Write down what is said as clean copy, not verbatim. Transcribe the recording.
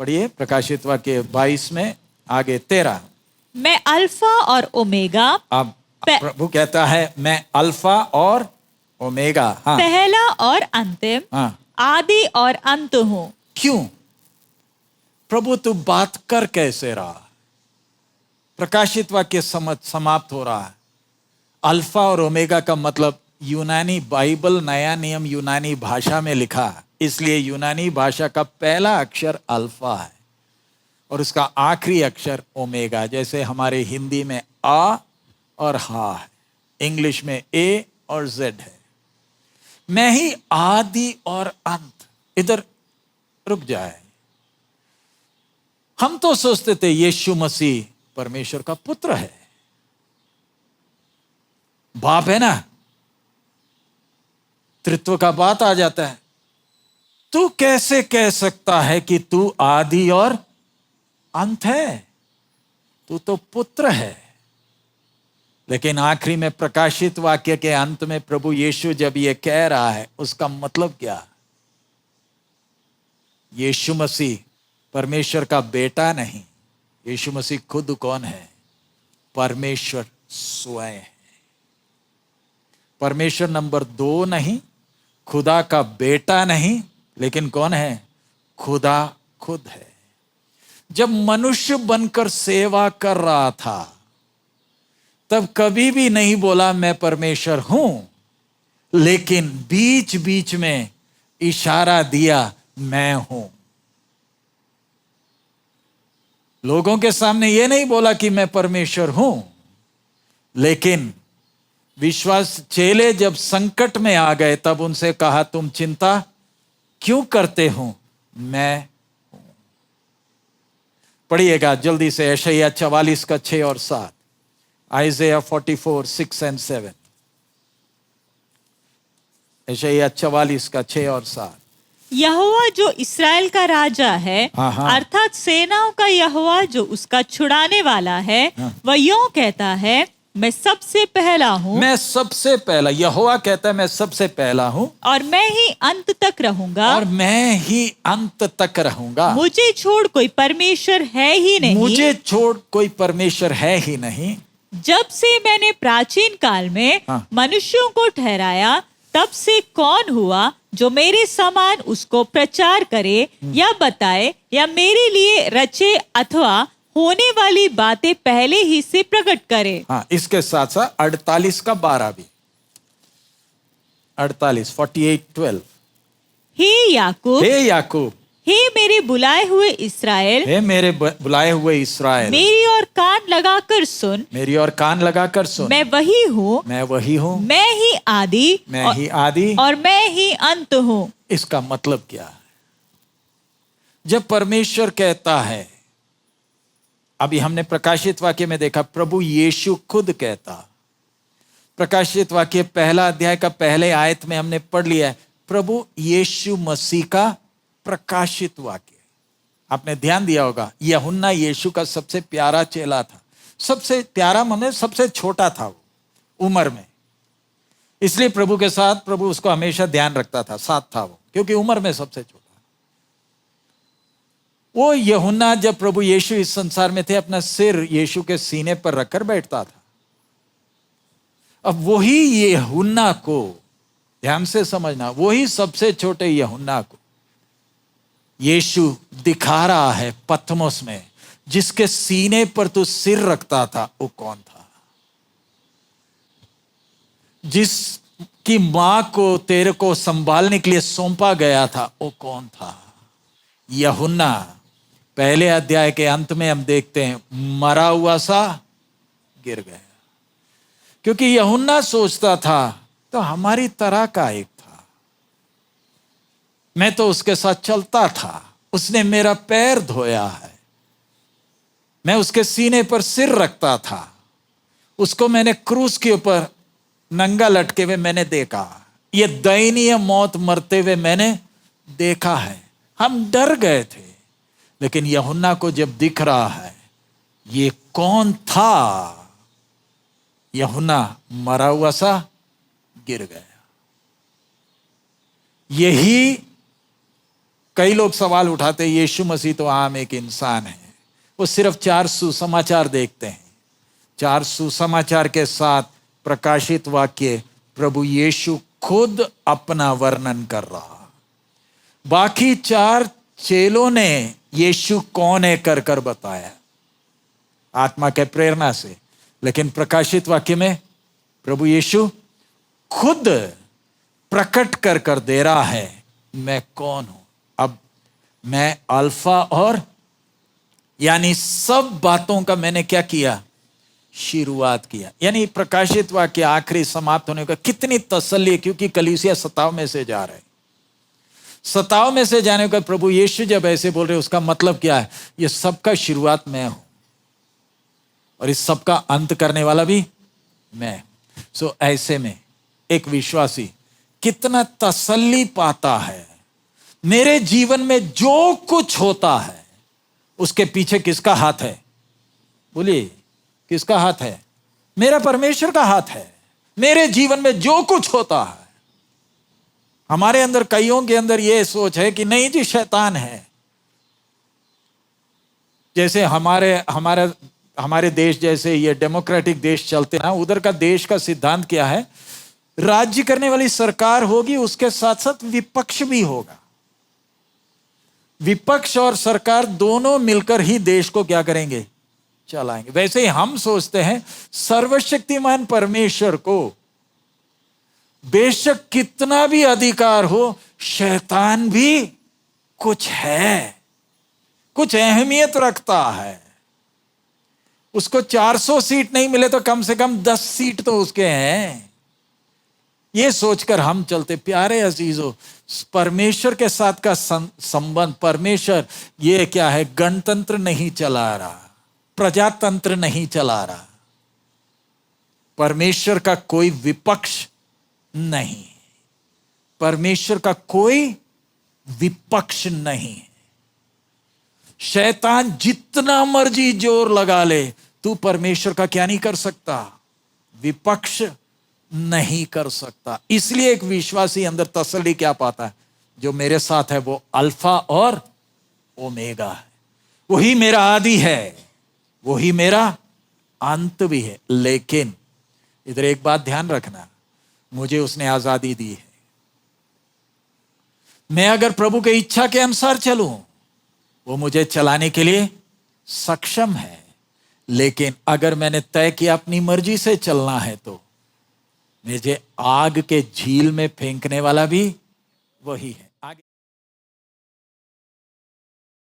पढ़िए प्रकाशित वाक्य 22 में आगे 13। मैं अल्फा और ओमेगा, अब प्रभु कहता है मैं अल्फा और ओमेगा, हाँ, पहला और अंतिम, हाँ। आदि और अंत हूँ। क्यों प्रभु तू बात कर कैसे रहा? प्रकाशित वाक्य समाप्त हो रहा है। अल्फा और ओमेगा का मतलब यूनानी बाइबल नया नियम यूनानी भाषा में लिखा है, इसलिए यूनानी भाषा का पहला अक्षर अल्फा है और उसका आखिरी अक्षर ओमेगा। जैसे हमारे हिंदी में आ और हा है, इंग्लिश में ए और जेड है। मैं ही आदि और अंत। इधर रुक जाए, हम तो सोचते थे यीशु मसीह परमेश्वर का पुत्र है, बाप है ना, त्रित्व का बात आ जाता है। तू कैसे कह सकता है कि तू आदि और अंत है? तू तो पुत्र है। लेकिन आखिरी में प्रकाशित वाक्य के अंत में प्रभु यीशु जब ये कह रहा है, उसका मतलब क्या? यीशु मसीह परमेश्वर का बेटा नहीं, यीशु मसीह खुद कौन है? परमेश्वर स्वयं है। परमेश्वर नंबर 2 नहीं, खुदा का बेटा नहीं, लेकिन कौन है? खुदा खुद है। जब मनुष्य बनकर सेवा कर रहा था तब कभी भी नहीं बोला मैं परमेश्वर हूं, लेकिन बीच बीच में इशारा दिया मैं हूं। लोगों के सामने यह नहीं बोला कि मैं परमेश्वर हूं, लेकिन विश्वास चेले जब संकट में आ गए तब उनसे कहा तुम चिंता क्यों करते हो, मैं हूं। पढ़िएगा जल्दी से यशायाह 44 का 6 और 7, आइज़ाया 44, 6 and 7। यशायाह 44 का 6 और 7। यहोवा जो इस्राएल का राजा है, अर्थात सेनाओं का यहोवा जो उसका छुड़ाने वाला है, वह यूं कहता है मैं सबसे पहला हूँ। मैं सबसे पहला, यहोवा कहता है मैं सबसे पहला हूँ और मैं ही अंत तक रहूंगा। और मैं ही अंत तक रहूंगा। मुझे छोड़ कोई परमेश्वर है ही नहीं। मुझे छोड़ कोई परमेश्वर है ही नहीं। जब से मैंने प्राचीन काल में मनुष्यों को ठहराया, तब से कौन हुआ जो मेरे समान उसको प्रचार करे या बताए या मेरे लिए रचे अथवा होने वाली बातें पहले ही से प्रकट करे। हाँ, इसके साथ साथ 48 का 12 भी, 48, 48:12। हे याकूब, हे याकूब, हे मेरे बुलाए हुए इस्राएल, हे मेरे बुलाए हुए इस्राएल, मेरी ओर कान लगाकर सुन। मेरी ओर कान लगाकर सुन। मैं वही हूँ, मैं वही हूँ, मैं ही आदि, मैं ही आदि और मैं ही अंत हूँ। इसका मतलब क्या है? जब परमेश्वर कहता है, अभी हमने प्रकाशित वाक्य में देखा प्रभु यीशु खुद कहता, प्रकाशित वाक्य पहला अध्याय का पहले आयत में हमने पढ़ लिया है, प्रभु यीशु मसीह का प्रकाशित वाक्य। आपने ध्यान दिया होगा, यूहन्ना यीशु का सबसे प्यारा चेला था। सबसे प्यारा माने सबसे छोटा था वो उम्र में, इसलिए प्रभु के साथ प्रभु उसको हमेशा ध्यान रखता था, साथ था वो, क्योंकि उम्र में सबसे छोटा। वो यूहन्ना जब प्रभु यीशु इस संसार में थे, अपना सिर यीशु के सीने पर रखकर बैठता था। अब वही यूहन्ना को, ध्यान से समझना, वही सबसे छोटे यूहन्ना को यीशु दिखा रहा है पतमोस में, जिसके सीने पर तू सिर रखता था वो कौन था? जिसकी मां को तेरे को संभालने के लिए सौंपा गया था वो कौन था? यूहन्ना। पहले अध्याय के अंत में हम देखते हैं मरा हुआ सा गिर गया, क्योंकि यूहन्ना सोचता था तो हमारी तरह का एक था, मैं तो उसके साथ चलता था, उसने मेरा पैर धोया है, मैं उसके सीने पर सिर रखता था, उसको मैंने क्रूस के ऊपर नंगा लटके हुए मैंने देखा, ये दयनीय मौत मरते हुए मैंने देखा है। हम डर गए थे, लेकिन यूहन्ना को जब दिख रहा है ये कौन था, यूहन्ना मरा हुआ सा गिर गया। यही कई लोग सवाल उठाते हैं यीशु मसीह तो आम एक इंसान है, वो सिर्फ 4 सुसमाचार देखते हैं। 4 सुसमाचार के साथ प्रकाशित वाक्य प्रभु यीशु खुद अपना वर्णन कर रहा। बाकी 4 चेलों ने यीशु कौन है कर कर बताया आत्मा के प्रेरणा से, लेकिन प्रकाशित वाक्य में प्रभु यीशु खुद प्रकट कर कर दे रहा है मैं कौन हूं। अब मैं अल्फा और यानी सब बातों का मैंने क्या किया, शुरुआत किया। यानी प्रकाशित वाक्य आखिरी समाप्त होने का कितनी तसल्ली है, क्योंकि कलीसिया सताव में से जा रहे, सताव में से जाने का प्रभु यीशु जब ऐसे बोल रहे उसका मतलब क्या है, ये सबका शुरुआत मैं हूं और इस सबका अंत करने वाला भी मैं। सो ऐसे में एक विश्वासी कितना तसल्ली पाता है, मेरे जीवन में जो कुछ होता है उसके पीछे किसका हाथ है, बोलिए किसका हाथ है, मेरा परमेश्वर का हाथ है। मेरे जीवन में जो कुछ होता है, हमारे अंदर कईयों के अंदर यह सोच है कि नहीं जी शैतान है। जैसे हमारे देश जैसे ये डेमोक्रेटिक देश चलते ना, उधर का देश का सिद्धांत क्या है, राज्य करने वाली सरकार होगी, उसके साथ साथ विपक्ष भी होगा। विपक्ष और सरकार दोनों मिलकर ही देश को क्या करेंगे, चलाएंगे। वैसे ही हम सोचते हैं सर्वशक्तिमान परमेश्वर को बेशक कितना भी अधिकार हो, शैतान भी कुछ है, कुछ अहमियत रखता है। उसको 400 सीट नहीं मिले तो कम से कम 10 सीट तो उसके हैं। ये सोचकर हम चलते। प्यारे अजीजों, परमेश्वर के साथ का संबंध, परमेश्वर ये क्या है, गणतंत्र नहीं चला रहा, प्रजातंत्र नहीं चला रहा। परमेश्वर का कोई विपक्ष नहीं, परमेश्वर का कोई विपक्ष नहीं। शैतान जितना मर्जी जोर लगा ले, तू परमेश्वर का क्या नहीं कर सकता, विपक्ष नहीं कर सकता। इसलिए एक विश्वासी अंदर तसल्ली क्या पाता है, जो मेरे साथ है वो अल्फा और ओमेगा है, वही मेरा आदि है, वही मेरा अंत भी है। लेकिन इधर एक बात ध्यान रखना, मुझे उसने आजादी दी है। मैं अगर प्रभु की इच्छा के अनुसार चलूं, वो मुझे चलाने के लिए सक्षम है। लेकिन अगर मैंने तय किया अपनी मर्जी से चलना है, तो मुझे आग के झील में फेंकने वाला भी वही है।